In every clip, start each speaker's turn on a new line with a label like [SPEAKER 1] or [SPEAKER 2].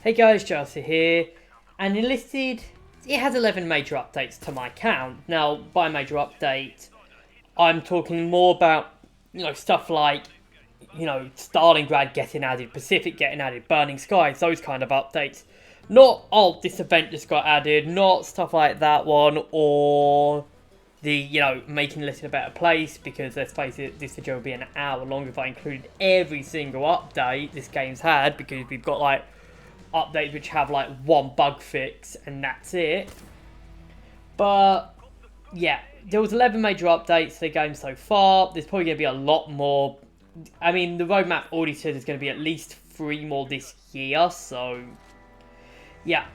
[SPEAKER 1] Hey guys, Chelsea here, and Enlisted, it has 11 major updates to my count. Now, by major update, I'm talking more about, stuff like, Stalingrad getting added, Pacific getting added, Burning Skies, those kind of updates. Not, oh, this event just got added, not stuff like that one, or making Enlisted a better place, because let's face it, this video will be an hour long if I included every single update this game's had, because we've got, updates which have one bug fix and that's it. But yeah, there was 11 major updates to the game so far. There's probably going to be a lot more. I mean, the roadmap already says there's going to be at least 3 more this year, so yeah.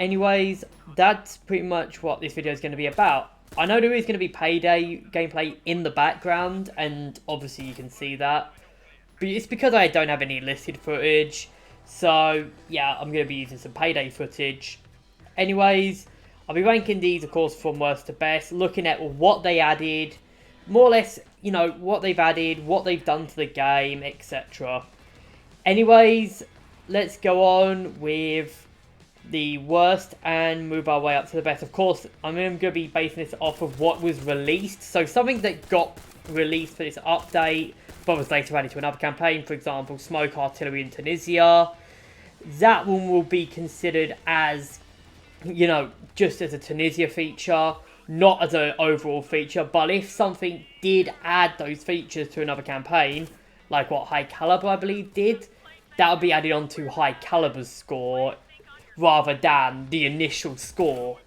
[SPEAKER 1] Anyways, that's pretty much what this video is going to be about. I know there is going to be Payday gameplay in the background, and obviously you can see that, but it's because I don't have any listed footage. So, yeah, I'm going to be using some Payday footage. Anyways, I'll be ranking these, of course, from worst to best, looking at what they added, more or less, what they've added, what they've done to the game, etc. Anyways, let's go on with the worst and move our way up to the best. Of course, I'm going to be basing this off of what was released. So, something that got released for this update, but was later added to another campaign, for example, Smoke Artillery in Tunisia. That one will be considered as, just as a Tunisia feature, not as an overall feature. But if something did add those features to another campaign, like what High Calibre, I believe, did, that would be added onto High Calibre's score rather than the initial score.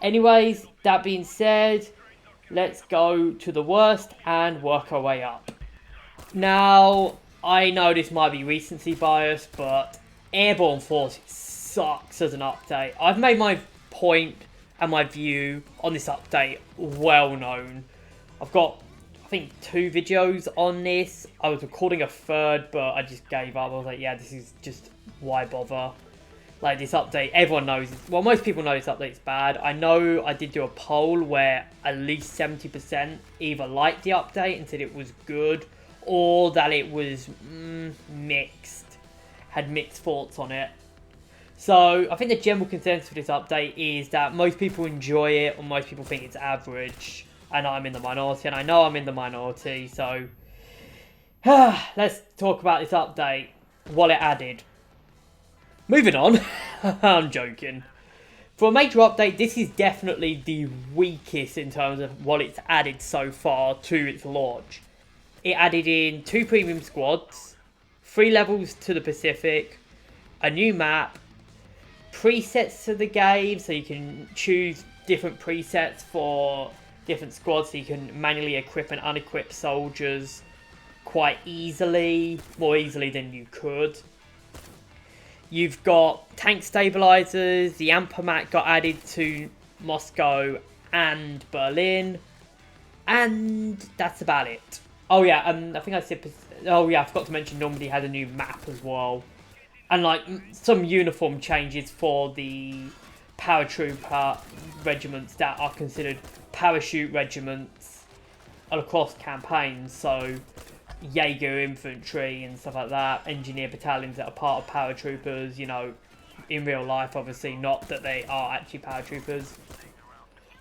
[SPEAKER 1] Anyways, that being said, let's go to the worst and work our way up. Now, I know this might be recency bias, but Airborne Force sucks as an update. I've made my point and my view on this update well known. I've got, I think, 2 videos on this. I was recording a third, but I just gave up. I was like, yeah, this is just, why bother? This update, everyone knows, well, most people know this update's bad. I know I did do a poll where at least 70% either liked the update and said it was good, or that it was mixed, had mixed thoughts on it. So I think the general consensus for this update is that most people enjoy it, or most people think it's average, and I'm in the minority, and I know I'm in the minority, so let's talk about this update, what it added. Moving on, I'm joking. For a major update, this is definitely the weakest in terms of what it's added so far to its launch. It added in 2 premium squads, 3 levels to the Pacific, a new map, presets to the game, so you can choose different presets for different squads, so you can manually equip and unequip soldiers quite easily, more easily than you could. You've got tank stabilizers, the Ampermat got added to Moscow and Berlin, and that's about it. Oh yeah, I think I said, oh yeah, I forgot to mention Normandy had a new map as well. And some uniform changes for the paratrooper regiments that are considered parachute regiments across campaigns. So Jaeger infantry and stuff like that, engineer battalions that are part of paratroopers, in real life, obviously, not that they are actually paratroopers.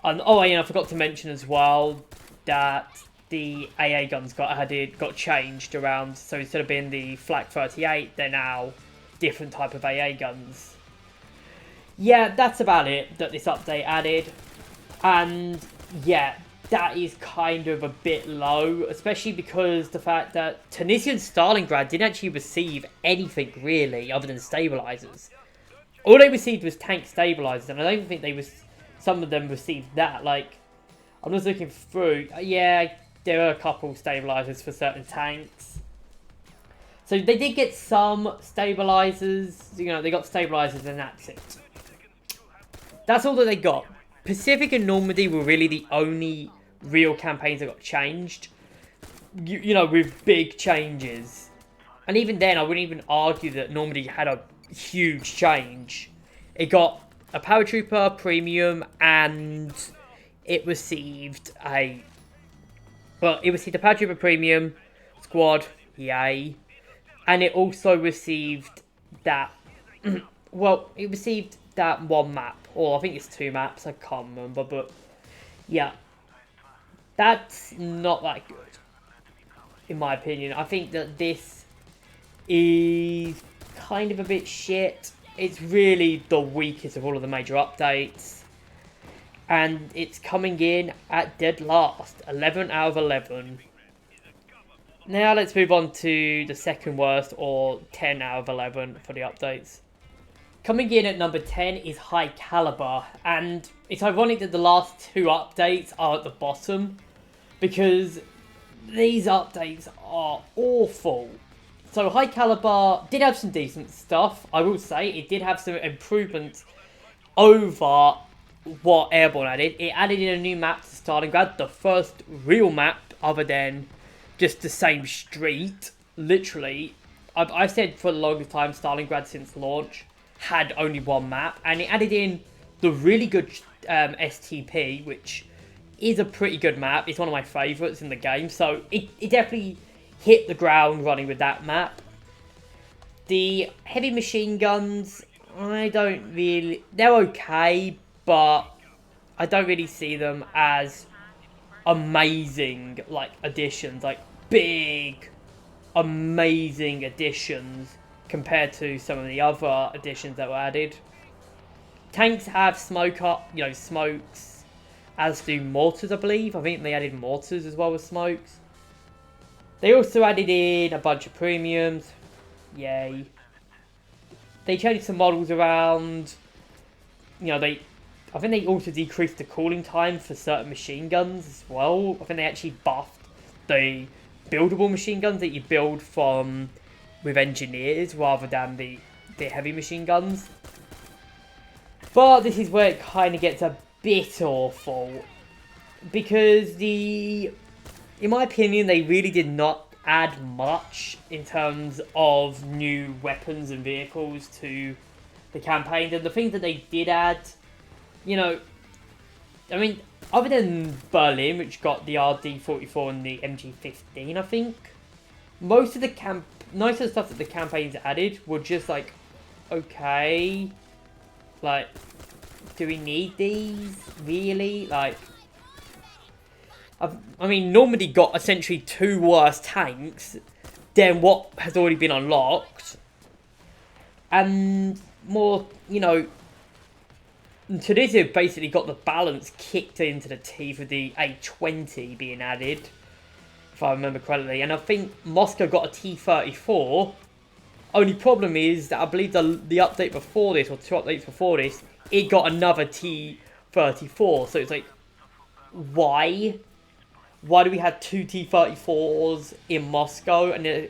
[SPEAKER 1] And oh yeah, I forgot to mention as well that the AA guns got changed around, so instead of being the Flak 38, they're now different type of AA guns. Yeah, that's about it that this update added, and yeah, that is kind of a bit low, especially because the fact that Tunisia and Stalingrad didn't actually receive anything really other than stabilizers. All they received was tank stabilizers, and I don't think some of them received that. I'm just looking through. Yeah, there are a couple stabilizers for certain tanks. So they did get some stabilizers. They got stabilizers and that's it. That's all that they got. Pacific and Normandy were really the only real campaigns that got changed. With big changes. And even then, I wouldn't even argue that Normandy had a huge change. It got a paratrooper premium, and it received a paratrooper premium squad, yay. And it also received that well, it received that one map, or I think it's 2 maps, I can't remember, but yeah, that's not that good, in my opinion. I think that this is kind of a bit shit. It's really the weakest of all of the major updates, and it's coming in at dead last, 11 out of 11. Now let's move on to the second worst, or 10 out of 11 for the updates. Coming in at number 10 is High Caliber, and it's ironic that the last 2 updates are at the bottom, because these updates are awful. So High Caliber did have some decent stuff, I will say. It did have some improvements over what Airborne added. It added in a new map to Stalingrad, the first real map other than just the same street. Literally, I've said for the longest time Stalingrad since launch had only one map, and it added in the really good STP, which is a pretty good map. It's one of my favourites in the game, so it definitely hit the ground running with that map. The heavy machine guns, they're okay, but I don't really see them as amazing, like, additions, like big, amazing additions compared to some of the other additions that were added. Tanks have smokes, as do mortars, I believe. I think they added mortars as well as smokes. They also added in a bunch of premiums. Yay. They changed some models around. I think they also decreased the cooling time for certain machine guns as well. I think they actually buffed the buildable machine guns that you build with engineers rather than the heavy machine guns. But this is where it kind of gets a bit awful, because in my opinion, they really did not add much in terms of new weapons and vehicles to the campaign. And the things that they did add, other than Berlin, which got the RD-44 and the MG-15, I think, most of the stuff that the campaigns added were just like, okay, like, do we need these, really? Like, Normandy got essentially 2 worse tanks than what has already been unlocked. And more, Tunisia basically got the balance kicked into the teeth with the A20 being added, if I remember correctly. And I think Moscow got a T-34. Only problem is that I believe the update before this, or 2 updates before this, it got another T-34. So it's like, why? Why do we have 2 T-34s in Moscow? And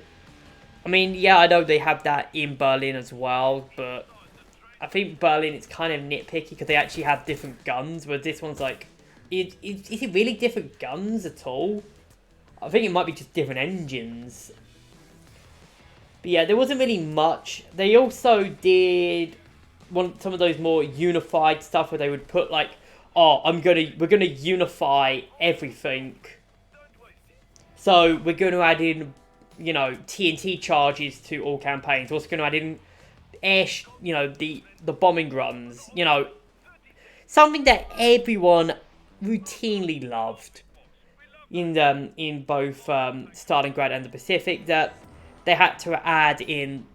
[SPEAKER 1] I know they have that in Berlin as well, but I think Berlin, it's kind of nitpicky because they actually have different guns, where this one's like, is it really different guns at all? I think it might be just different engines. But yeah, there wasn't really much. They also did some of those more unified stuff where they would put like, we're gonna unify everything. So we're going to add in, TNT charges to all campaigns. We're also going to add in the bombing runs. Something that everyone routinely loved in both Stalingrad and the Pacific, that they had to add in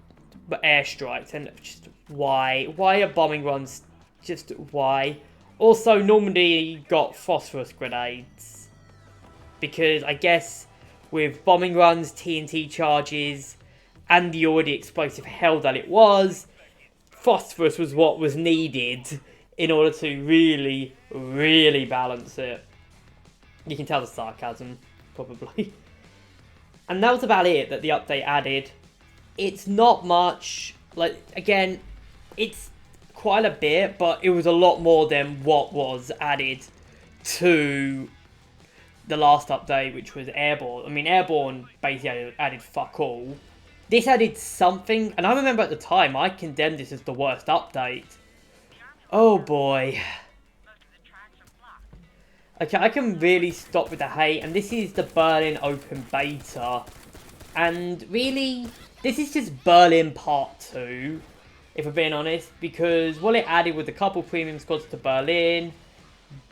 [SPEAKER 1] airstrikes. And just why are bombing runs? Just why? Also, Normandy got phosphorus grenades, because I guess with bombing runs, TNT charges, and the already explosive hell that it was, phosphorus was what was needed in order to really, really balance it. You can tell the sarcasm, probably. And that was about it that the update added. It's not much. Like, again, it's quite a bit, but it was a lot more than what was added to the last update, which was Airborne. Airborne basically added fuck all. This added something, and I remember at the time, I condemned this as the worst update. Oh boy. Okay, I can really stop with the hate, and this is the Berlin Open Beta. And really, this is just Berlin Part 2. if we're being honest, because what it added with a couple premium squads to Berlin,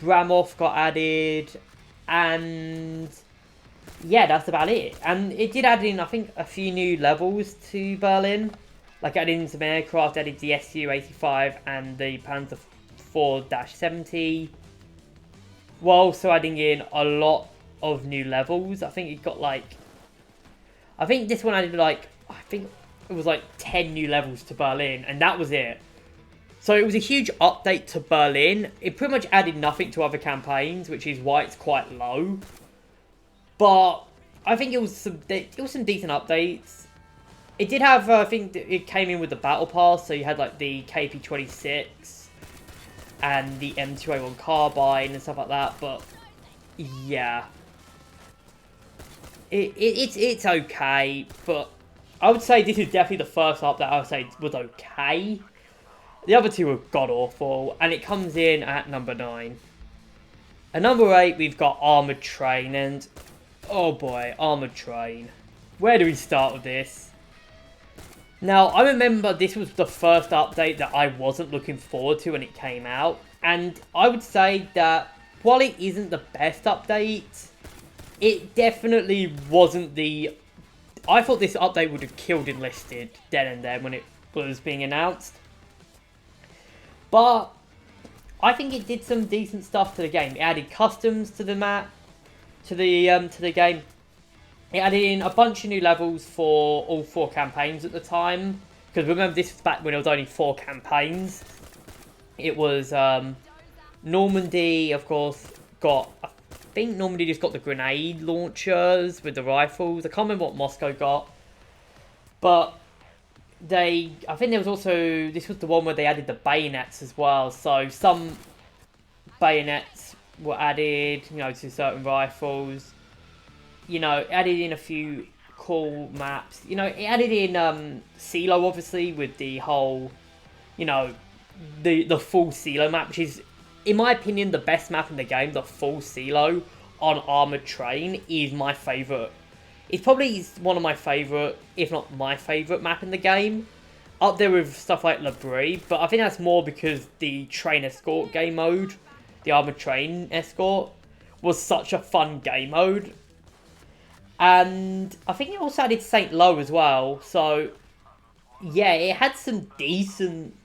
[SPEAKER 1] Bramov got added, and yeah, that's about it. And it did add in, I think, a few new levels to Berlin. Like adding some aircraft, added the Su-85 and the Panzer 4-70. While also adding in a lot of new levels. I think it got like... I think this one added like... I think it was like 10 new levels to Berlin. And that was it. So it was a huge update to Berlin. It pretty much added nothing to other campaigns, which is why it's quite low. But I think it was some decent updates. It did have, I think it came in with the battle pass, so you had like the KP-26 and the M2A1 carbine and stuff like that. But yeah, it's okay. But I would say this is definitely the first update I would say was okay. The other two were god awful, and it comes in at number 9. At number 8, we've got Armoured Train, and oh boy, Armoured Train. Where do we start with this? Now, I remember this was the first update that I wasn't looking forward to when it came out, and I would say that while it isn't the best update, it definitely wasn't the... I thought this update would have killed Enlisted then and there when it was being announced. But I think it did some decent stuff to the game. It added customs to the map, to the game. It added in a bunch of new levels for all 4 campaigns at the time. Because remember, this was back when it was only 4 campaigns. It was Normandy, of course, got... I think Normandy just got the grenade launchers with the rifles. I can't remember what Moscow got. But I think there was also... This was the one where they added the bayonets as well. So some bayonets were added, you know, to certain rifles. You know, added in a few cool maps. You know, it added in CeeLo, obviously, with the whole, you know, the full CeeLo map, which is, in my opinion, the best map in the game. The full CeeLo on Armoured Train is my favourite. It's probably one of my favourite, if not my favourite map in the game. Up there with stuff like La Brie, but I think that's more because the train escort game mode, the Armoured Train escort, was such a fun game mode. And I think it also added St. Lo as well. So, yeah, it had some decent...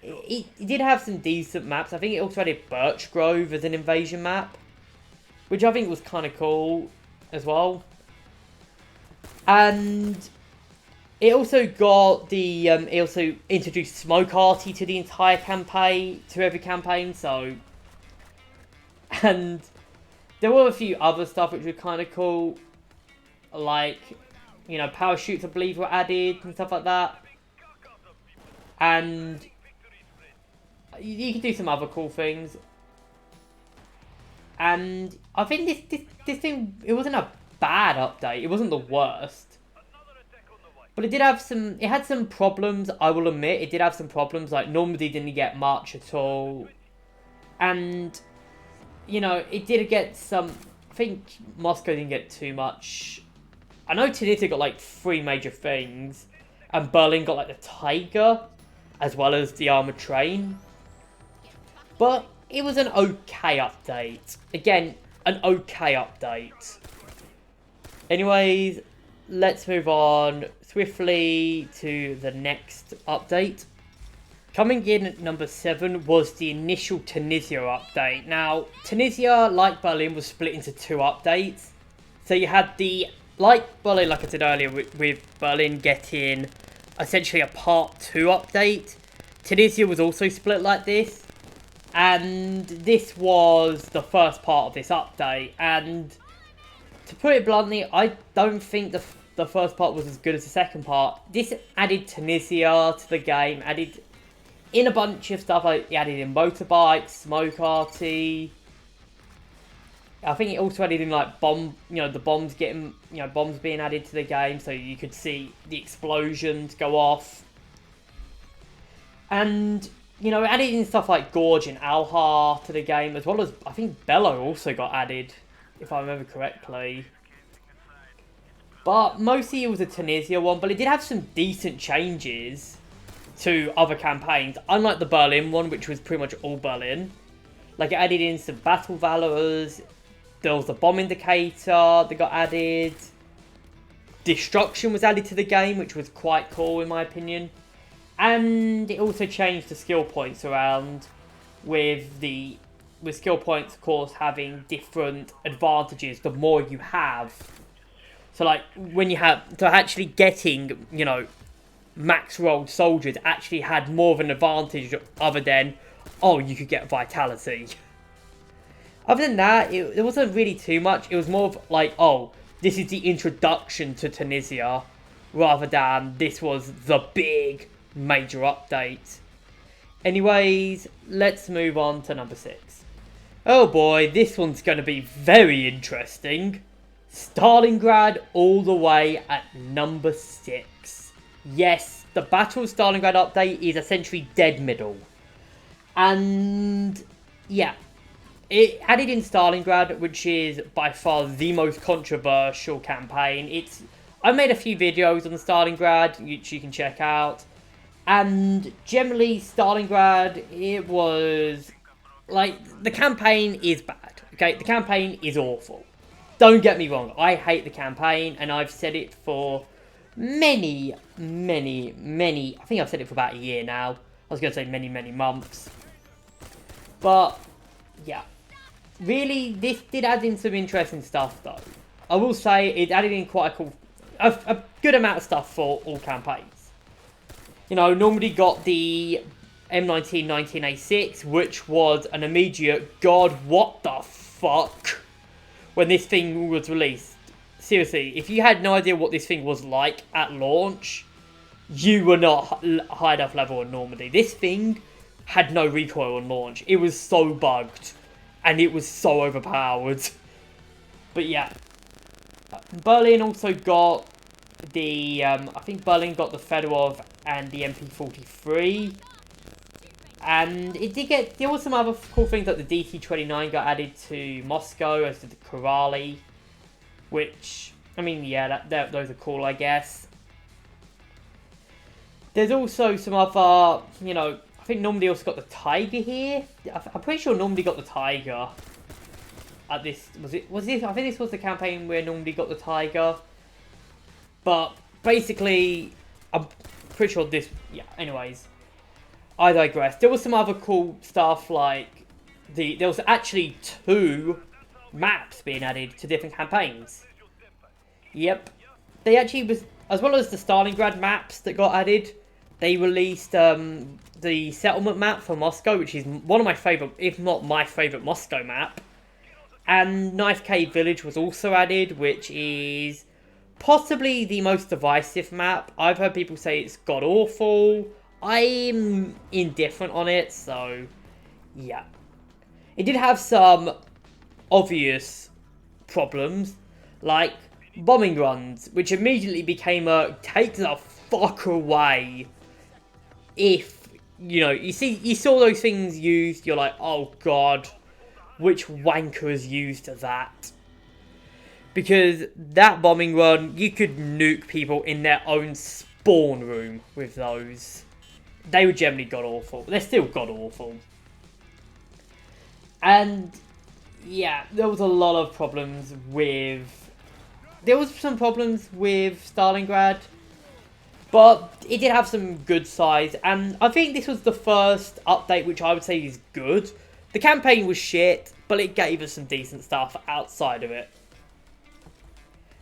[SPEAKER 1] It did have some decent maps. I think it also added Birch Grove as an invasion map, which I think was kind of cool as well. And it also got the... it also introduced Smoke Arty to the entire campaign, to every campaign, so... And there were a few other stuff which were kind of cool. Like, you know, parachutes, I believe, were added and stuff like that. And you can do some other cool things. And I think this thing, it wasn't a bad update. It wasn't the worst. But it did have some, it had some problems, I will admit. It did have some problems, like Normandy didn't get much at all. And, you know, it did get some, I think Moscow didn't get too much. I know Tunisia got like 3 major things, and Berlin got like the Tiger, as well as the Armoured Train. But it was an okay update. Again, an okay update. Anyways, let's move on swiftly to the next update. Coming in at number 7 was the initial Tunisia update. Now, Tunisia, like Berlin, was split into 2 updates. So you had the... Like Berlin, like I said earlier, with Berlin getting essentially a part 2 update, Tunisia was also split like this. And this was the first part of this update. And to put it bluntly, I don't think the first part was as good as the second part. This added Tunisia to the game, added in a bunch of stuff. Like it added in motorbikes, Smoke Arty. I think it also added in like the bombs being added to the game, so you could see the explosions go off. And, you know, it added in stuff like Gorge and Alha to the game, as well as, I think Bello also got added, if I remember correctly. But mostly it was a Tunisia one, but it did have some decent changes. to other campaigns, unlike the Berlin one, which was pretty much all Berlin. Like, it added in some battle valors, there was a bomb indicator that got added, destruction was added to the game, which was quite cool in my opinion, and it also changed the skill points around, with skill points, of course, having different advantages the more you have. So, like, actually getting, you know, max rolled soldiers actually had more of an advantage other than, oh, you could get vitality. Other than that, it wasn't really too much. It was more of like, oh, this is the introduction to Tunisia, rather than this was the big major update. Anyways, let's move on to number 6. Oh boy, this one's going to be very interesting. Stalingrad all the way at number 6. Yes, the Battle of Stalingrad update is essentially dead middle. And yeah, it added in Stalingrad, which is by far the most controversial campaign. I made a few videos on Stalingrad, which you can check out. And generally, Stalingrad, it was like, the campaign is bad. Okay, the campaign is awful. Don't get me wrong, I hate the campaign, and I've said it for many, I think I've said it for about a year now. I was going to say many months. But, yeah. Really, this did add in some interesting stuff, though. I will say, it added in quite a good amount of stuff for all campaigns. You know, Normandy got the M19 19A6, which was an immediate, God, what the fuck, when this thing was released. Seriously, if you had no idea what this thing was like at launch, you were not high enough level on Normandy. This thing had no recoil on launch. It was so bugged, and it was so overpowered. But yeah, Berlin also got the, I think Berlin got the Fedorov and the MP43. And it did get, there were some other cool things, like the DT-29 got added to Moscow, as did the Korali. Which, I mean, yeah, those are cool, I guess. There's also some other, you know, I think Normandy also got the Tiger here. I'm pretty sure Normandy got the Tiger. At this, was this? I think this was the campaign where Normandy got the Tiger. But basically, I'm pretty sure this, yeah, anyways. I digress. There was some other cool stuff, like, there was actually 2 maps being added to different campaigns. Yep. They actually was, as well as the Stalingrad maps that got added, they released the settlement map for Moscow, which is one of my favourite, if not my favourite Moscow map. And Knife Cave Village was also added, which is possibly the most divisive map. I've heard people say it's god awful. I'm indifferent on it, so yeah. It did have some obvious problems, like bombing runs, which immediately became a take the fuck away. If, you know, you saw those things used, you're like, oh god, which wankers used that? Because that bombing run, you could nuke people in their own spawn room with those. They were generally god-awful. They're still god-awful. And, yeah, there was a lot of problems with... There was some problems with Stalingrad. But it did have some good sides. And I think this was the first update which I would say is good. The campaign was shit, but it gave us some decent stuff outside of it.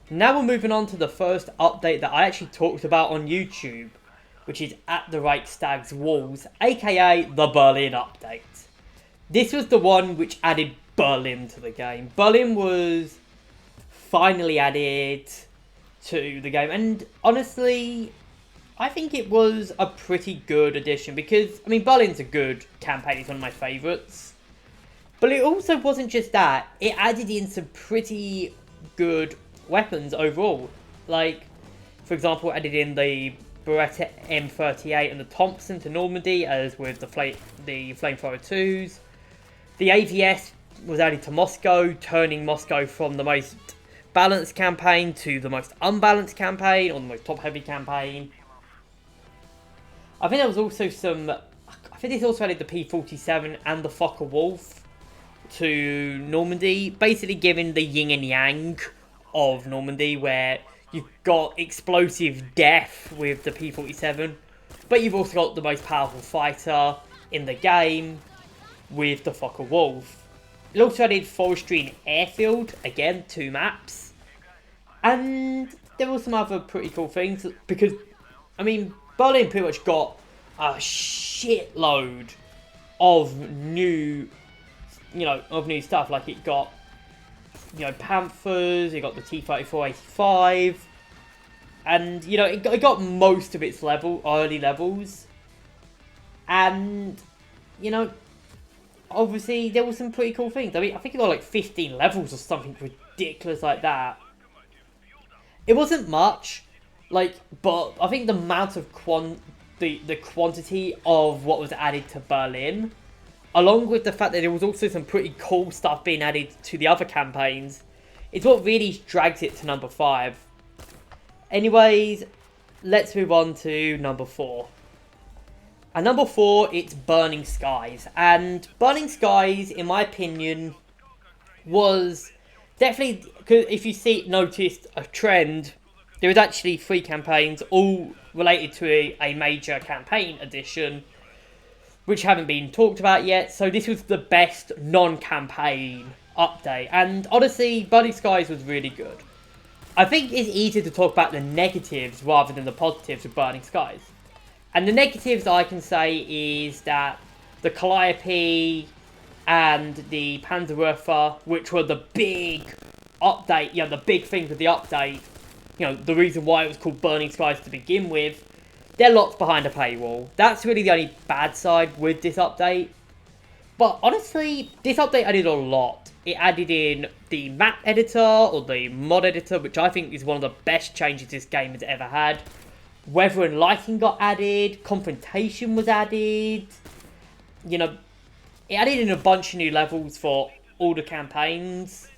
[SPEAKER 1] Now we're moving on to the first update that I actually talked about on YouTube, which is At the Reichstag's Walls, aka the Berlin update. This was the one which added Berlin to the game. Berlin was finally added to the game, and honestly, I think it was a pretty good addition because, I mean, Berlin's a good campaign, it's one of my favourites. But it also wasn't just that, it added in some pretty good weapons overall. Like, for example, added in the Beretta M38 and the Thompson to Normandy, as with the Flamethrower 2s. The AVS was added to Moscow, turning Moscow from the most balanced campaign to the most unbalanced campaign, or the most top-heavy campaign. I think there was also some... I think this also added the P-47 and the Focke-Wulf to Normandy, basically giving the yin and yang of Normandy, where you've got explosive death with the P-47, but you've also got the most powerful fighter in the game with the Focke-Wulf. It also added Forestry and Airfield, again, 2 maps. And there were some other pretty cool things, because, I mean, Berlin pretty much got a shitload of new, stuff. Like, it got, Panthers, it got the T-34-85, and, it got most of its early levels. And, obviously, there were some pretty cool things. I mean, I think it got like 15 levels or something ridiculous like that. It wasn't much, but I think the amount of the quantity of what was added to Berlin, along with the fact that there was also some pretty cool stuff being added to the other campaigns, is what really drags it to number 5. Anyways, let's move on to number 4. At number 4, it's Burning Skies. And Burning Skies, in my opinion, was definitely, because if you noticed a trend, there was actually 3 campaigns, all related to a major campaign edition, which haven't been talked about yet. So this was the best non-campaign update. And honestly, Burning Skies was really good. I think it's easier to talk about the negatives rather than the positives of Burning Skies. And the negatives I can say is that the Calliope and the Panzerwerfer, which were the big update, the big things with the update, the reason why it was called Burning Skies to begin with, they're locked behind a paywall. That's really the only bad side with this update. But honestly, this update added a lot. It added in the map editor, or the mod editor, which I think is one of the best changes this game has ever had. Weather and lighting got added, confrontation was added, it added in a bunch of new levels for all the campaigns.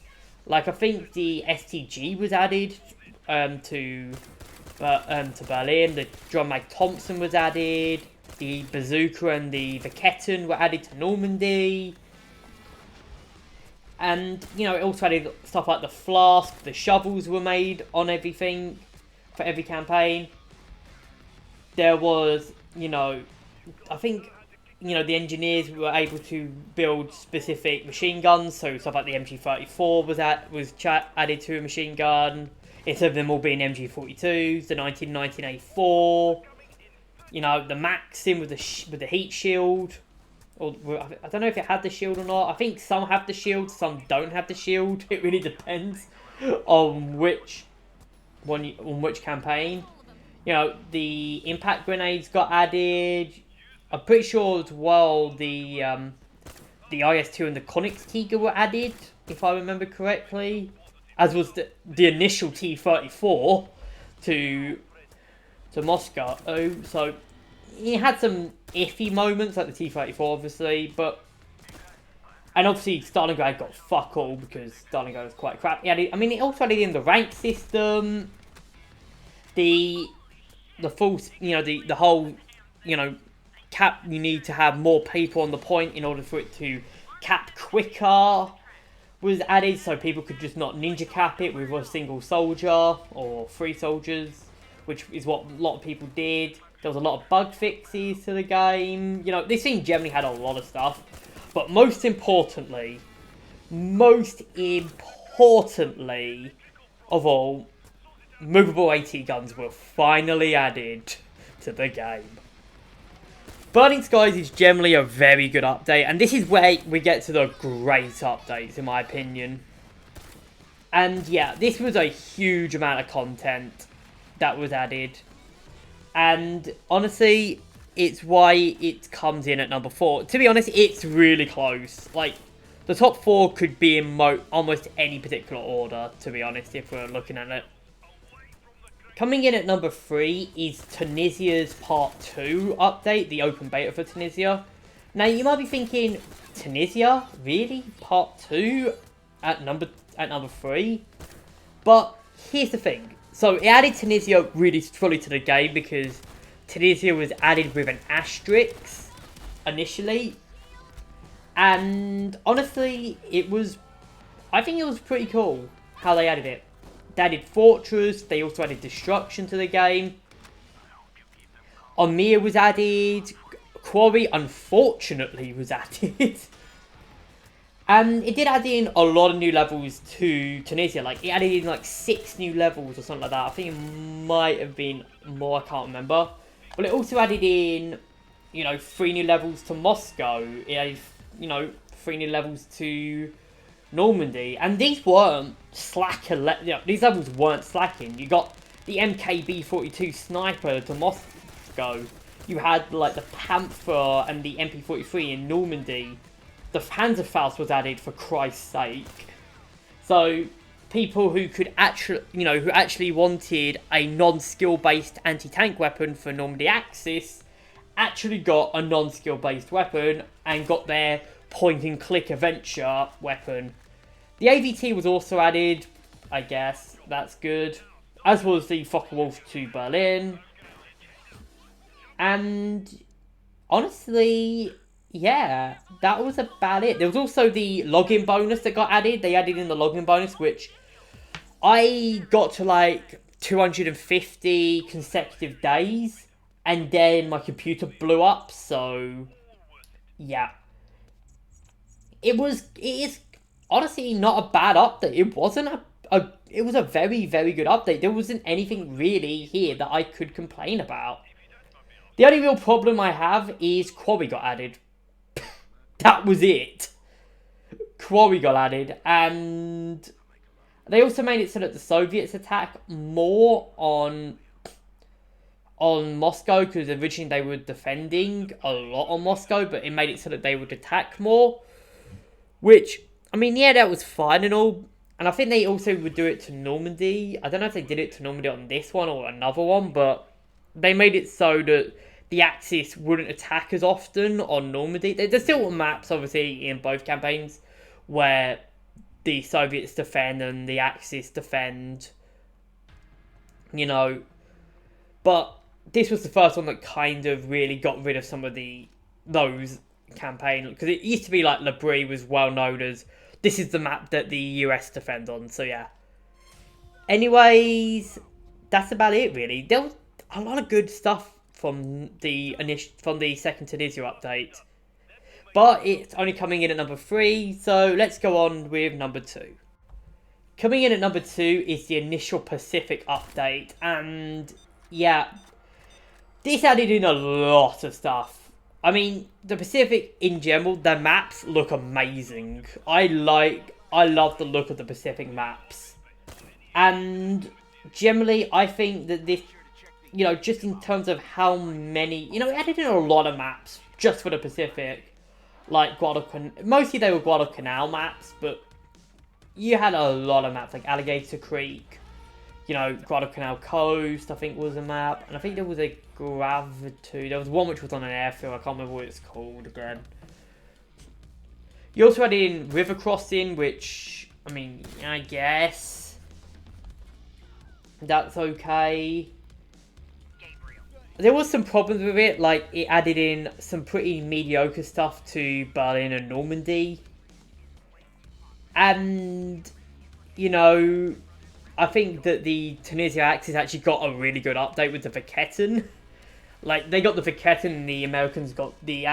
[SPEAKER 1] Like, I think the STG was added to Berlin, the John Mag Thompson was added, the Bazooka and the Ketten were added to Normandy. And, it also added stuff like the flask, the shovels were made on everything for every campaign. There was, I think, the engineers were able to build specific machine guns, so stuff like the MG34 was added to a machine gun, instead of them all being MG42s, the 1984, the Maxim with the heat shield, or I don't know if it had the shield or not. I think some have the shield, some don't have the shield. It really depends on which campaign. The impact grenades got added. I'm pretty sure as well the IS-2 and the Königstiger were added, if I remember correctly. As was the initial T-34 to Moscow. So it had some iffy moments, like the T-34 obviously, and obviously Stalingrad got fuck all because Stalingrad was quite crap. It also added in the rank system, the full, the whole, cap, you need to have more people on the point in order for it to cap quicker was added, so people could just not ninja cap it with a single soldier or 3 soldiers, which is what a lot of people did. There was a lot of bug fixes to the game. This thing generally had a lot of stuff, but most importantly of all, movable AT guns were finally added to the game. Burning Skies is generally a very good update, and this is where we get to the great updates, in my opinion. And yeah, this was a huge amount of content that was added, and honestly, it's why it comes in at number 4. To be honest, it's really close. Like, the top 4 could be in almost any particular order, to be honest, if we're looking at it. Coming in at number 3 is Tunisia's Part 2 update, the open beta for Tunisia. Now, you might be thinking, Tunisia? Really? Part 2 at number 3? But here's the thing. So, it added Tunisia really fully to the game because Tunisia was added with an asterisk initially. And honestly, I think it was pretty cool how they added it. They added Fortress, they also added Destruction to the game. Omir was added. Quarry, unfortunately, was added. And it did add in a lot of new levels to Tunisia. Like, it added in like 6 new levels or something like that. I think it might have been more, I can't remember. But it also added in, 3 new levels to Moscow. It added, 3 new levels to Normandy. And these weren't these levels weren't slacking. You got the MKB-42 sniper to Moscow. You had, like, the Panther and the MP-43 in Normandy. The Panzerfaust was added, for Christ's sake. So, people who could actually, who actually wanted a non-skill based anti-tank weapon for Normandy Axis, actually got a non-skill based weapon and got their point-and-click adventure weapon. The AVT was also added, I guess. That's good. As was the Focke-Wulf to Berlin. And honestly, yeah, that was about it. There was also the login bonus that got added. They added in the login bonus, which I got to like 250 consecutive days, and then my computer blew up. So yeah, it is honestly not a bad update. It wasn't it was a very, very good update. There wasn't anything really here that I could complain about. The only real problem I have is Quarry got added. That was it. Quarry got added, and they also made it so that the Soviets attack more on Moscow, because originally they were defending a lot on Moscow, but it made it so that they would attack more. Which, I mean, yeah, that was fine and all. And I think they also would do it to Normandy. I don't know if they did it to Normandy on this one or another one, but they made it so that the Axis wouldn't attack as often on Normandy. There's still maps, obviously, in both campaigns where the Soviets defend and the Axis defend, But this was the first one that kind of really got rid of some of those campaigns. Because it used to be like Le Brie was well known as, this is the map that the US defend on, so yeah. Anyways, that's about it, really. There was a lot of good stuff from the second Tunisia update, but it's only coming in at number 3, so let's go on with number 2. Coming in at number 2 is the initial Pacific update, and yeah, this added in a lot of stuff. I mean, the Pacific in general, the maps look amazing. I love the look of the Pacific maps, and generally I think that this, just in terms of how many, it added in a lot of maps just for the Pacific. Like Guadalcanal, mostly they were Guadalcanal maps, but you had a lot of maps, like Alligator Creek, Guadalcanal Coast, I think was a map. And I think there was a Gravitude. There was one which was on an airfield, I can't remember what it's called again. You also had in River Crossing, which, I mean, I guess that's okay. There was some problems with it, like it added in some pretty mediocre stuff to Berlin and Normandy. And, I think that the Tunisia Axis actually got a really good update with the Viketten. Like, they got the Viketten and the Americans got the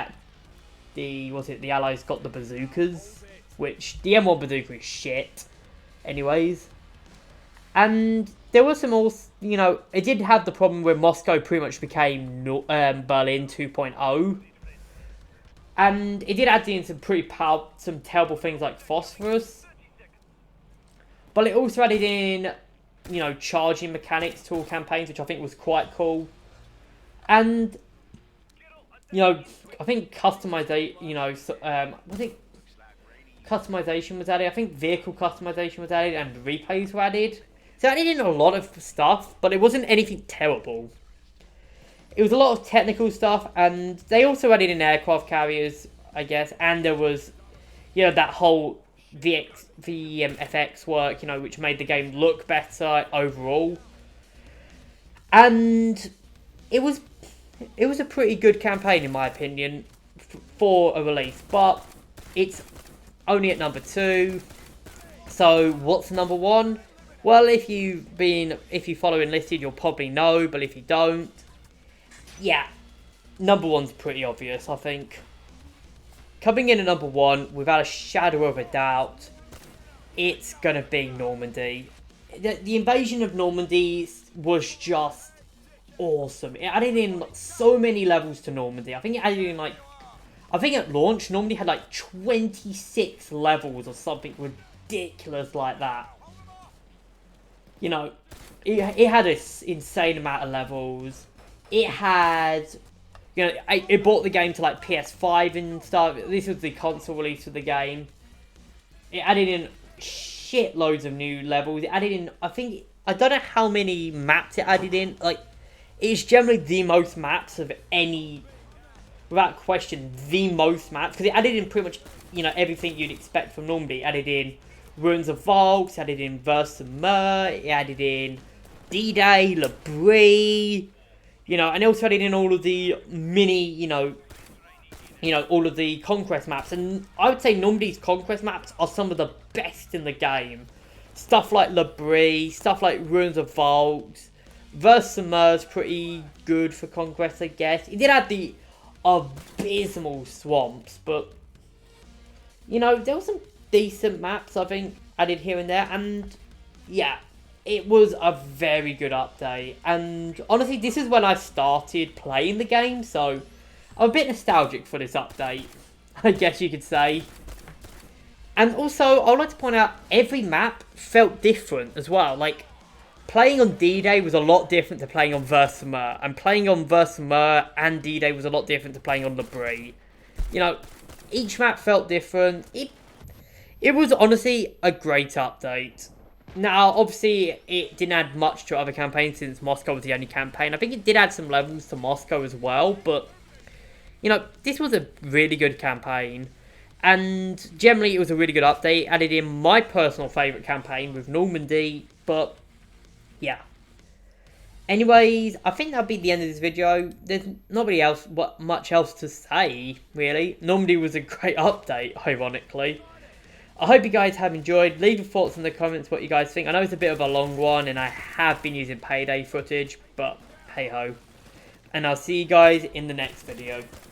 [SPEAKER 1] Allies got the bazookas, which the M1 bazooka is shit. Anyways. And there was some also, it did have the problem where Moscow pretty much became Berlin 2.0. And it did add in some terrible things like phosphorus. But it also added in, charging mechanics to all campaigns, which I think was quite cool. And, I think customization was added. I think vehicle customization was added and replays were added. So I added in a lot of stuff, but it wasn't anything terrible. It was a lot of technical stuff, and they also added in aircraft carriers, I guess, and there was, that whole VFX work, which made the game look better overall. And it was it was a pretty good campaign in my opinion for a release, but it's only at number 2. So what's number 1? Well, if you follow Enlisted, you'll probably know, but if you don't, yeah, number 1's pretty obvious, I think. Coming in at number 1, without a shadow of a doubt, it's gonna be Normandy. The invasion of Normandy was just awesome. It added in so many levels to Normandy. I think it added in I think at launch, Normandy had 26 levels or something ridiculous like that. You know, it had an insane amount of levels. It had, you know, it brought the game to PS5 and stuff. This was the console release of the game. It added in shitloads of new levels. It added in, I don't know how many maps it added in. It's generally the most maps of any, without question, the most maps. Because it added in pretty much, you know, everything you'd expect from Normandy. It added in Ruins of Valks, it added in Versailles, it added in D-Day, Le Brie, you know, and it also added in all of the mini, you know, all of the conquest maps. And I would say Normandy's conquest maps are some of the best in the game. Stuff like Le Brie, stuff like Ruins of Valks. Versailles pretty good for conquest, I guess. It did have the abysmal swamps, but, you know, there were some decent maps, I think, added here and there. And, yeah, it was a very good update. And, honestly, this is when I started playing the game, so I'm a bit nostalgic for this update, I guess you could say. And also, I would like to point out, every map felt different as well. Playing on D-Day was a lot different to playing on Versailles. And playing on Versailles and D-Day was a lot different to playing on Le Brie. You know, each map felt different. It was honestly a great update. Now, obviously, it didn't add much to other campaigns since Moscow was the only campaign. I think it did add some levels to Moscow as well, but, you know, this was a really good campaign. And generally, it was a really good update. Added in my personal favourite campaign with Normandy, but yeah. Anyways, I think that'll be the end of this video. There's not really much else to say, really. Normandy was a great update, ironically. I hope you guys have enjoyed. Leave your thoughts in the comments what you guys think. I know it's a bit of a long one, and I have been using Payday footage, but hey-ho. And I'll see you guys in the next video.